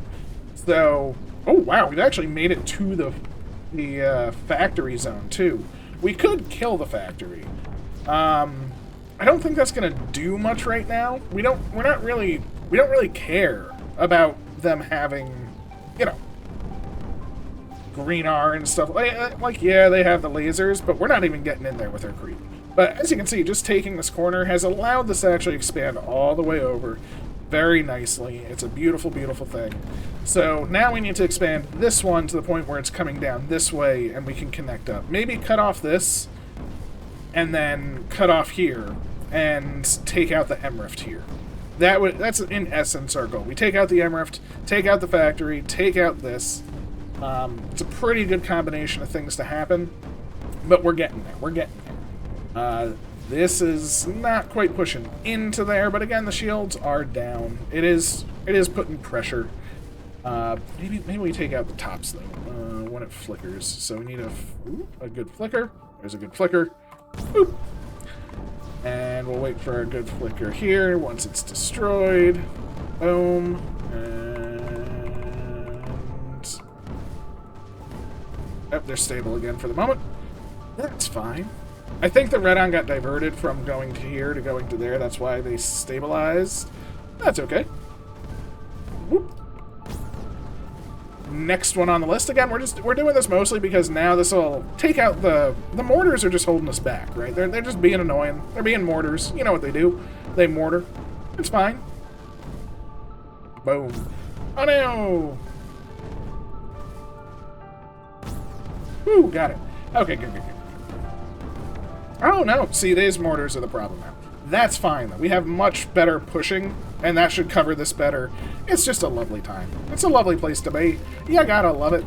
Speaker 1: So... Oh, wow, we've actually made it to the factory zone, too. We could kill the factory. I don't think that's going to do much right now. We don't really care about them having, you know, green R and stuff. Like, yeah, they have the lasers, but we're not even getting in there with our creep. But as you can see, just taking this corner has allowed this to actually expand all the way over very nicely. It's a beautiful, beautiful thing. So now we need to expand this one to the point where it's coming down this way and we can connect up. Maybe cut off this and then cut off here and take out the M-Rift here. That's in essence our goal. We take out the M-Rift, take out the factory, take out this. It's a pretty good combination of things to happen, but we're getting there. We're getting there. This is not quite pushing into there, but again, the shields are down. It is putting pressure. Maybe we take out the tops though when it flickers. So we need a good flicker. There's a good flicker. Boop. And we'll wait for a good flicker here once it's destroyed. Boom. And they're stable again for the moment. That's fine. I think the Redon got diverted from going to here to going to there. That's why they stabilized. That's okay. Whoop. Next one on the list. Again, we're doing this mostly because now this will take out the mortars are just holding us back, right? They're just being annoying. They're being mortars. You know what they do. They mortar. It's fine. Boom. Oh no! Woo, got it. Okay, good. Oh no, see, these mortars are the problem now. That's fine, though. We have much better pushing, and that should cover this better. It's just a lovely time. It's a lovely place to be. You gotta love it.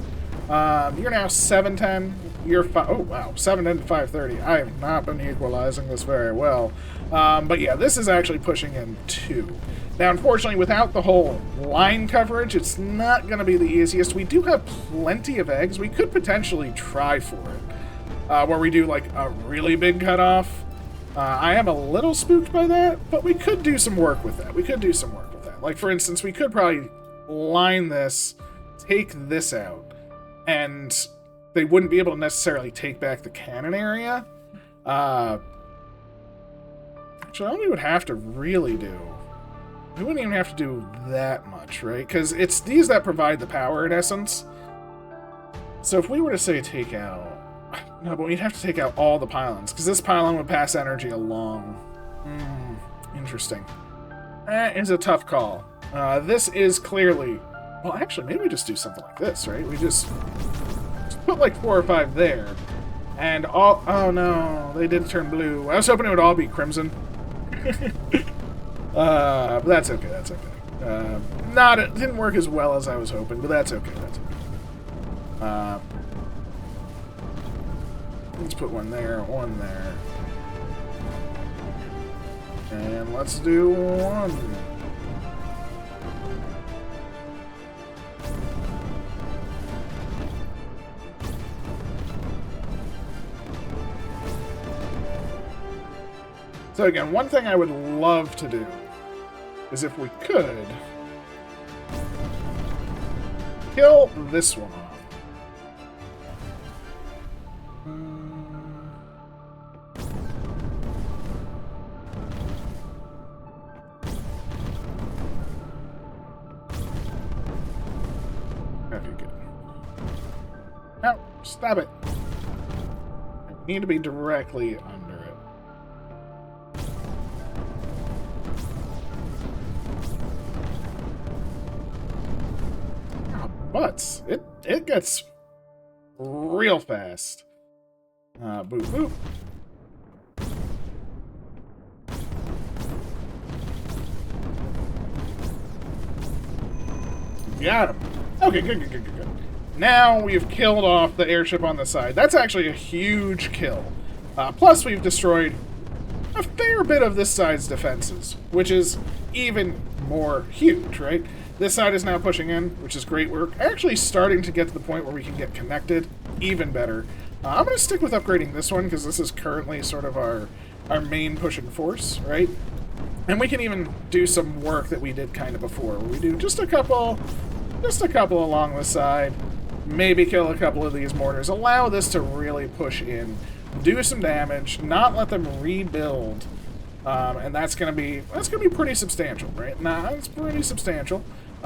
Speaker 1: You're now 710. You're oh wow, 710 to 530. I have not been equalizing this very well. But yeah, this is actually pushing in 2. Now, unfortunately, without the whole line coverage, it's not going to be the easiest. We do have plenty of eggs. We could potentially try for it, where we do like a really big cutoff. I am a little spooked by that, but we could do some work with that. Like, for instance, we could probably line this, take this out, and they wouldn't be able to necessarily take back the cannon area. Actually, all we would have to really do... We wouldn't even have to do that much, right? Because it's these that provide the power, in essence. So if we were to, say, take out... No, but we'd have to take out all the pylons, because this pylon would pass energy along. Interesting. That is a tough call. This is clearly... Well, actually, maybe we just do something like this, right? We just put like 4 or 5 there. And all... Oh, no. They did turn blue. I was hoping it would all be crimson. But that's okay, that's okay. It didn't work as well as I was hoping, but that's okay, let's put one there, one there. And let's do one. So again, one thing I would love to do is if we could kill this one off. Okay, good. No, stop it. I need to be directly under it. Butts. It gets real fast. Boop, boop. Got him. Okay, good. Now we've killed off the airship on the side. That's actually a huge kill. Plus we've destroyed a fair bit of this side's defenses, which is even more huge, right? This side is now pushing in, which is great work. Actually starting to get to the point where we can get connected. Even better. I'm going to stick with upgrading this one, because this is currently sort of our main pushing force, right? And we can even do some work that we did kind of before, where we do just a couple along the side. Maybe kill a couple of these mortars. Allow this to really push in. Do some damage. Not let them rebuild. And that's gonna be pretty substantial, right? Nah, it's pretty substantial.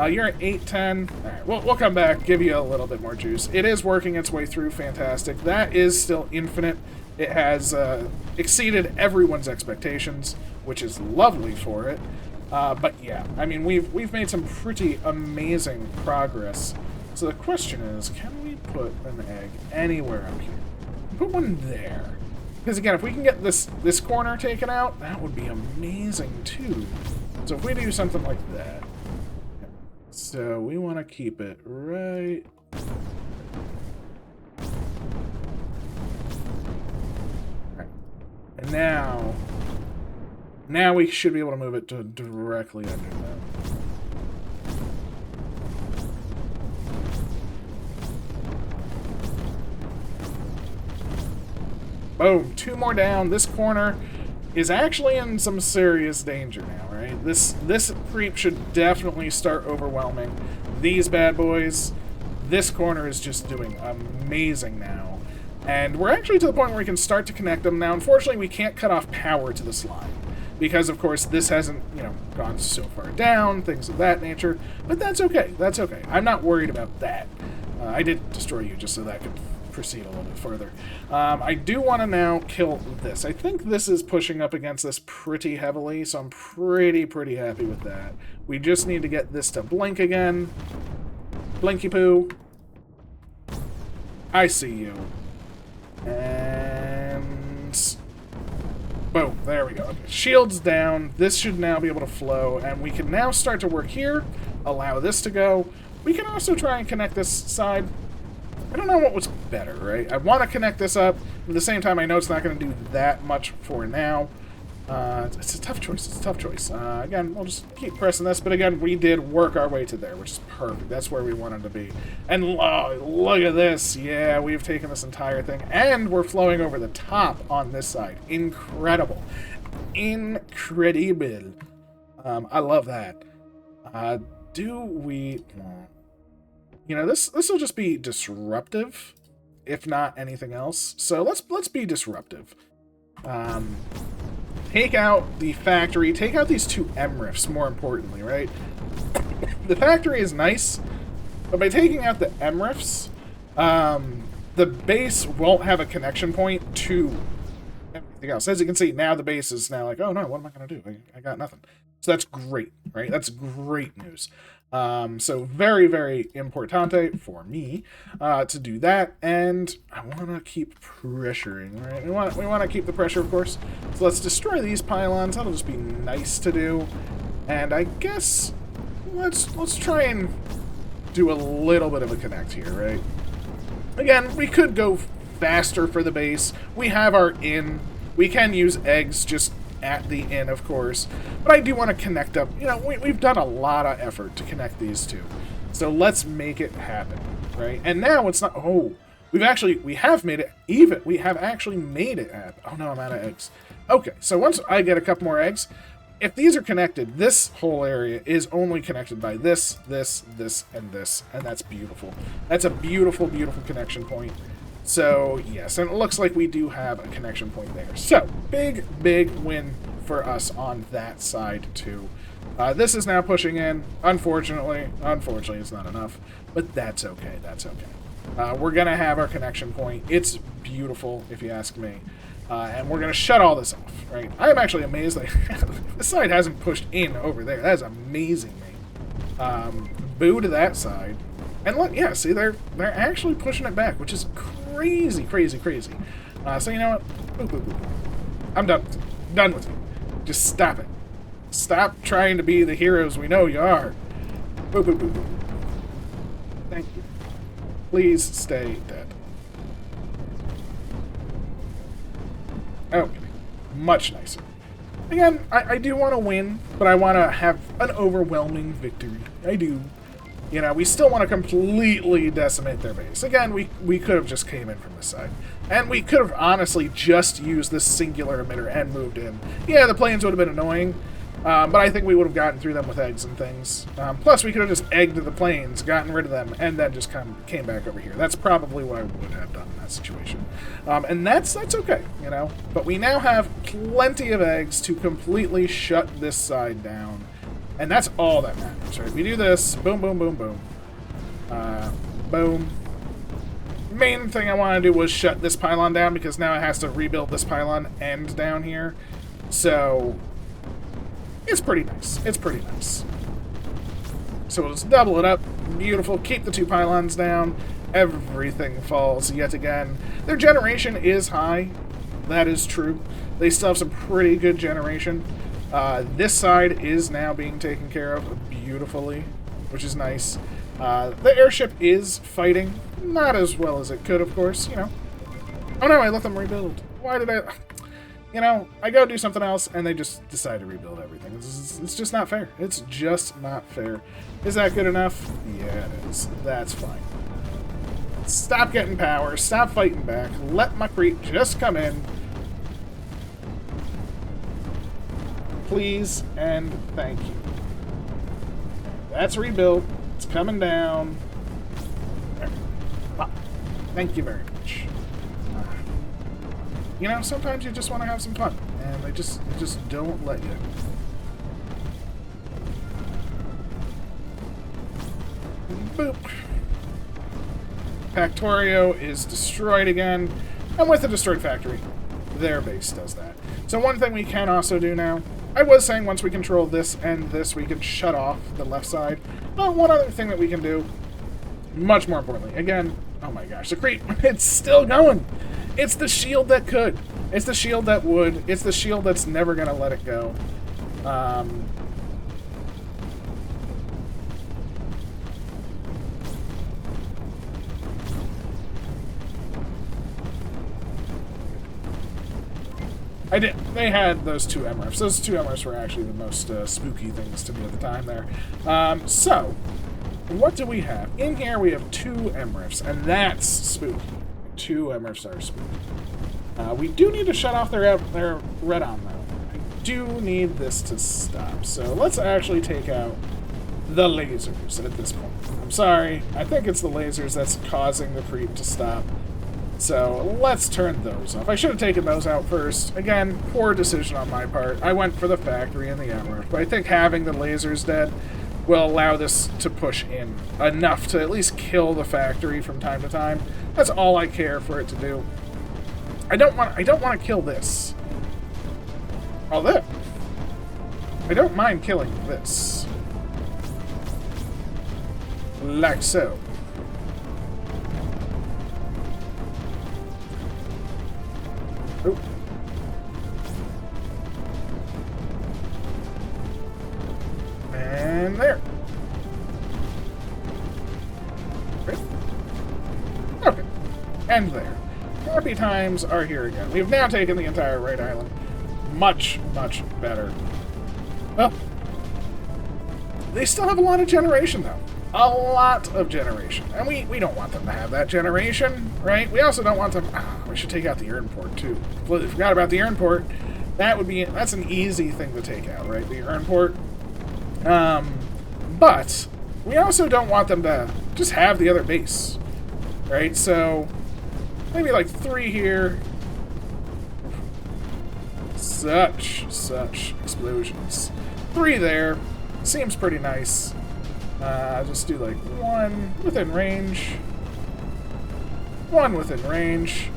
Speaker 1: You're at 810. All right, we'll come back, give you a little bit more juice. It is working its way through, fantastic. That is still infinite. It has exceeded everyone's expectations, which is lovely for it. But yeah, I mean, we've made some pretty amazing progress. So the question is, can we put an egg anywhere up here? Put one there. Because again, if we can get this corner taken out, that would be amazing too. So if we do something like that. So we want to keep it right... Right. And now we should be able to move it to directly under that. Boom, 2 more down. This corner is actually in some serious danger now, right? This creep should definitely start overwhelming these bad boys. This corner is just doing amazing now. And we're actually to the point where we can start to connect them. Now, unfortunately, we can't cut off power to this line. Because, of course, this hasn't, gone so far down, things of that nature. But that's okay. That's okay. I'm not worried about that. I did destroy you just so that could proceed a little bit further. I do want to now kill this. I think this is pushing up against this pretty heavily, so I'm pretty happy with that. We just need to get this to blink again. Blinky poo. I see you. And... boom, there we go. Okay. Shield's down. This should now be able to flow, and we can now start to work here. Allow this to go. We can also try and connect this side. I don't know what was better, right? I want to connect this up. At the same time, I know it's not going to do that much for now. It's a tough choice. It's a tough choice. Again, we'll just keep pressing this. But again, we did work our way to there, which is perfect. That's where we wanted to be. And look at this. Yeah, we've taken this entire thing. And we're flowing over the top on this side. Incredible. Incredible. I love that. Do we... this will just be disruptive, if not anything else. So let's be disruptive. Take out the factory. Take out these 2 MRIFs, more importantly, right? The factory is nice, but by taking out the MRIFs, the base won't have a connection point to everything else. As you can see, now the base is now like, oh no, what am I going to do? I got nothing. So that's great, right? That's great news. So very importante for me to do that, and I want to keep pressuring, right? We want to keep the pressure, of course. So let's destroy these pylons. That'll just be nice to do. And I guess let's try and do a little bit of a connect here, right? Again, we could go faster for the base. We have our inn. We can use eggs just at the inn, of course, but I do want to connect up. We've done a lot of effort to connect these 2, so let's make it happen, right? And now it's not... oh, we have made it even. We have actually made it happen. Oh no, I'm out of eggs. Okay, so once I get a couple more eggs, if these are connected, this whole area is only connected by this, and this, and that's beautiful. That's a beautiful connection point. So, yes, and it looks like we do have a connection point there. So, big win for us on that side, too. This is now pushing in. Unfortunately, it's not enough, but that's okay, we're going to have our connection point. It's beautiful, if you ask me. And we're going to shut all this off, right? I am actually amazed that this side hasn't pushed in over there. That is amazing, mate. Boo to that side. And look, yeah, see, they're actually pushing it back, which is crazy. So you know what? Boop. I'm done with you. Done with you. Just stop it. Stop trying to be the heroes we know you are. Boop. Thank you. Please stay dead. Okay. Much nicer. Again, I do want to win, but I want to have an overwhelming victory. I do. We still want to completely decimate their base. Again, we could have just came in from this side. And we could have honestly just used this singular emitter and moved in. Yeah, the planes would have been annoying, but I think we would have gotten through them with eggs and things. Plus, we could have just egged the planes, gotten rid of them, and then just came back over here. That's probably what I would have done in that situation. And that's okay, But we now have plenty of eggs to completely shut this side down. And that's all that matters, right? We do this, boom. Boom. Main thing I want to do was shut this pylon down, because now it has to rebuild this pylon and down here. So, it's pretty nice. It's pretty nice. So we'll just double it up. Beautiful. Keep the 2 pylons down. Everything falls yet again. Their generation is high. That is true. They still have some pretty good generation. This side is now being taken care of beautifully, which is nice. The airship is fighting. Not as well as it could, of course, you know. Oh no, I let them rebuild. Why did I... You know, I go do something else, and they just decide to rebuild everything. It's just not fair. It's just not fair. Is that good enough? Yeah, it is. That's fine. Stop getting power. Stop fighting back. Let my creep just come in. Please and thank you. That's rebuilt. It's coming down. Thank you very much. You know, sometimes you just want to have some fun, and they just don't let you. Boop. Factorio is destroyed again, and with the destroyed factory, their base does that. So one thing we can also do now, I was saying once we control this and this, we can shut off the left side. But one other thing that we can do, much more importantly, again, oh my gosh, the creep, it's still going. It's the shield that could. It's the shield that would. It's the shield that's never going to let it go. They had those 2 MRFs. Those 2 MRFs were actually the most spooky things to me at the time there. So, what do we have? In here we have 2 MRFs, and that's spooky. 2 MRFs are spooky. We do need to shut off their Redon, though. I do need this to stop. So let's actually take out the lasers at this point. I'm sorry. I think it's the lasers that's causing the creep to stop. So let's turn those off. I should have taken those out first. Again, poor decision on my part. I went for the factory and the MRF, but I think having the lasers dead will allow this to push in enough to at least kill the factory from time to time. That's all I care for it to do. I don't want to kill this. Although I don't mind killing this. Like so. Oop. And there. Okay. And there. Happy times are here again. We've now taken the entire right island. Much, much better. Well, they still have a lot of generation, though. A lot of generation. And we don't want them to have that generation, right? We also don't want them... we should take out the urn port, too. Completely forgot about the urn port. That's an easy thing to take out, right? The urn port. But we also don't want them to just have the other base, right? So maybe like 3 here. Such explosions. 3 there. Seems pretty nice. Just do like 1 within range. 1 within range.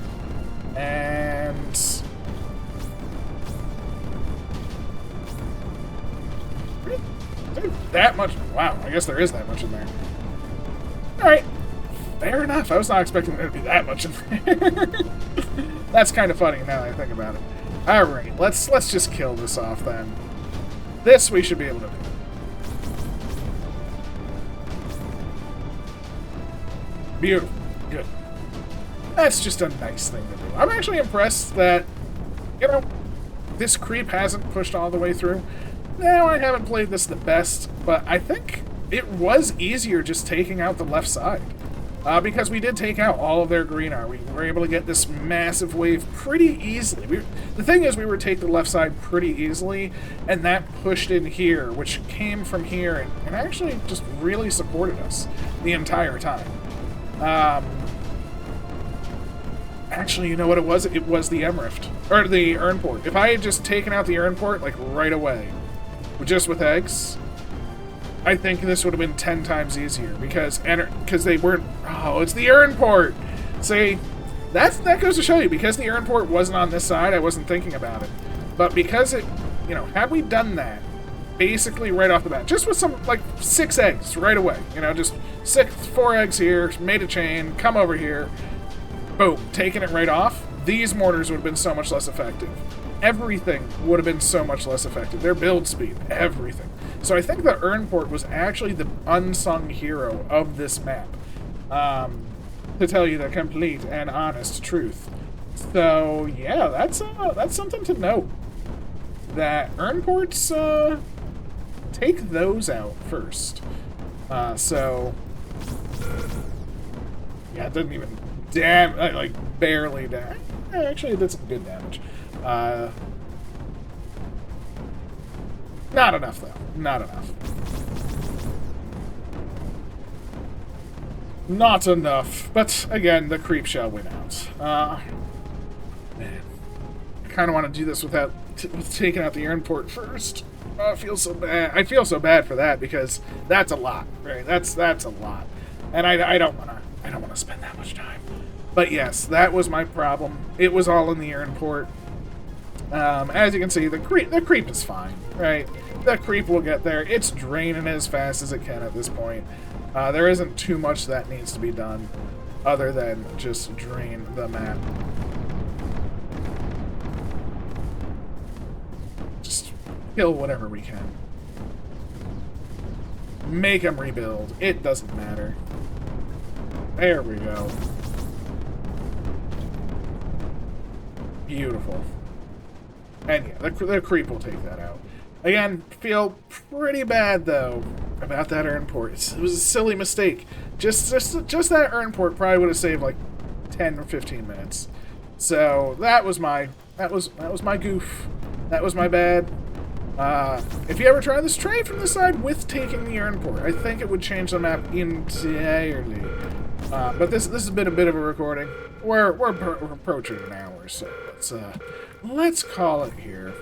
Speaker 1: And... that much? Wow, I guess there is that much in there. Alright. Fair enough. I was not expecting there to be that much in there. That's kind of funny now that I think about it. Alright, let's just kill this off then. This we should be able to do. Beautiful. Good. That's just a nice thing to do. I'm actually impressed that, you know, this creep hasn't pushed all the way through. Now, I haven't played this the best, but I think it was easier just taking out the left side. Because we did take out all of their greenar. We were able to get this massive wave pretty easily. The thing is, we were taking the left side pretty easily, and that pushed in here, which came from here, and actually just really supported us the entire time. Actually, you know what it was? It was the MRIFT. Or the urn port. If I had just taken out the urn port, like, right away, just with eggs, I think this would have been 10 times easier, because they weren't... Oh, it's the urn port! See, that goes to show you, because the urn port wasn't on this side, I wasn't thinking about it. But because it, you know, had we done that, basically right off the bat, just with some, like, 6 eggs right away, you know, just 4 eggs here, made a chain, come over here, boom, taking it right off, these mortars would have been so much less effective. Everything would have been so much less effective. Their build speed, everything. So I think the urn port was actually the unsung hero of this map. To tell you the complete and honest truth. So yeah, that's something to note. That urn ports, take those out first. So yeah, it didn't even like barely damage. Actually, it did some good damage. Not enough though. Not enough. Not enough. But again, the creep shall win out. Man, I kind of want to do this without taking out the urn port first. Oh, I feel so bad. I feel so bad for that, because that's a lot, right? That's a lot, and I don't wanna spend that much time. But yes, that was my problem. It was all in the urn port. As you can see, the creep is fine, right? The creep will get there. It's draining as fast as it can at this point. There isn't too much that needs to be done other than just drain the map. Just kill whatever we can. Make them rebuild. It doesn't matter. There we go. Beautiful. And yeah, the creep will take that out. Again, feel pretty bad, though, about that urn port. It was a silly mistake. Just that urn port probably would have saved, like, 10 or 15 minutes. So, that was my goof. That was my bad. If you ever try this, try it from the side with taking the urn port. I think it would change the map entirely. But this has been a bit of a recording. We're approaching an hour, so let's call it here.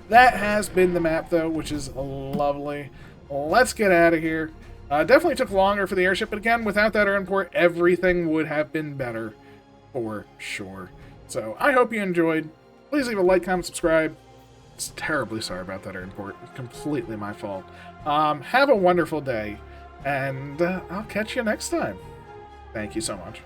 Speaker 1: That has been the map, though, which is lovely. Let's get out of here. Definitely took longer for the airship, but again, without that urn port, everything would have been better, for sure. So, I hope you enjoyed. Please leave a like, comment, subscribe. It's terribly sorry about that urn port. Completely my fault. Have a wonderful day, and I'll catch you next time. Thank you so much.